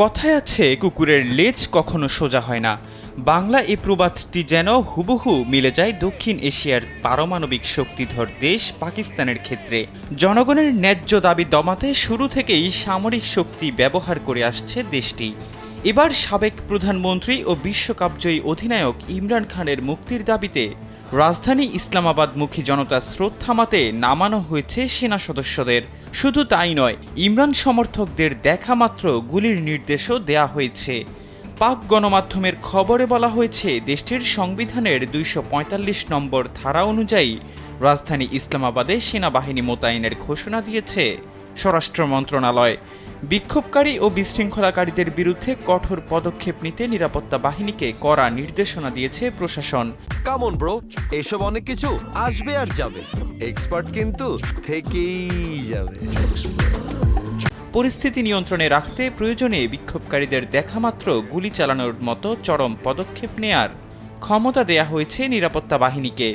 কথায় আছে কুকুরের লেজ কখনো সোজা হয় না। বাংলা এই প্রবাদটি যেন হুবহু মিলে যায় দক্ষিণ এশিয়ার পারমাণবিক শক্তিধর দেশ পাকিস্তানের ক্ষেত্রে। জনগণের ন্যায্য দাবি দমাতে শুরু থেকেই সামরিক শক্তি ব্যবহার করে আসছে দেশটি। এবার সাবেক প্রধানমন্ত্রী ও বিশ্বকাপজয়ী অধিনায়ক ইমরান খানের মুক্তির দাবিতে রাজধানী ইসলামাবাদমুখী জনতার স্রোত থামাতে নামানো হয়েছে সেনা সদস্যদের। শুধু তাই নয়, ইমরান সমর্থকদের দেখা মাত্র গুলির নির্দেশও দেয়া হয়েছে। পাক গণমাধ্যমের খবরে বলা হয়েছে, দেশটির সংবিধানের ২৪৫ নম্বর ধারা অনুযায়ী রাজধানী ইসলামাবাদে সেনাবাহিনী মোতায়েনের ঘোষণা দিয়েছে স্বরাষ্ট্র মন্ত্রণালয়। বিক্ষোভকারী ও বিশৃঙ্খলাকারীদের বিরুদ্ধে কঠোর পদক্ষেপ নিতে নিরাপত্তা বাহিনীকে কড়া নির্দেশনা দিয়েছে প্রশাসন। কামন ব্রো, এসব অনেক কিছু আসবে আর যাবে, এক্সপার্ট কিন্তু থেকেই যাবে। পরিস্থিতি নিয়ন্ত্রণে রাখতে প্রয়োজনে বিক্ষোভকারীদের দেখামাত্র গুলি চালানোর মতো চরম পদক্ষেপ নেয়ার ক্ষমতা দেয়া হয়েছে নিরাপত্তা বাহিনীকে।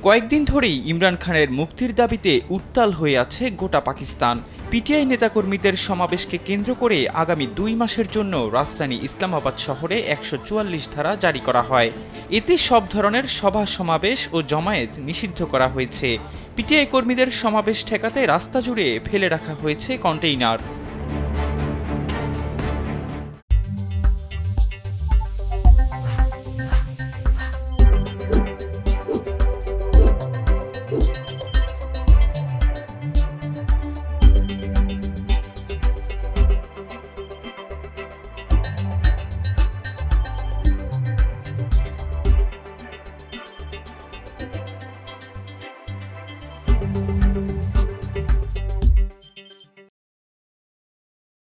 কয়েকদিন ধরেই ইমরান খানের মুক্তির দাবিতে উত্তাল হয়ে আছে গোটা পাকিস্তান। পিটিআই নেতাকর্মীদের সমাবেশকে কেন্দ্র করে আগামী ২ মাসের জন্য রাজধানী ইসলামাবাদ শহরে ১৪৪ ধারা জারি করা হয়। এতে সব ধরনের সভা সমাবেশ ও জমায়েত নিষিদ্ধ করা হয়েছে। পিটিআই কর্মীদের সমাবেশ ঠেকাতে রাস্তা জুড়ে ফেলে রাখা হয়েছে কন্টেইনার।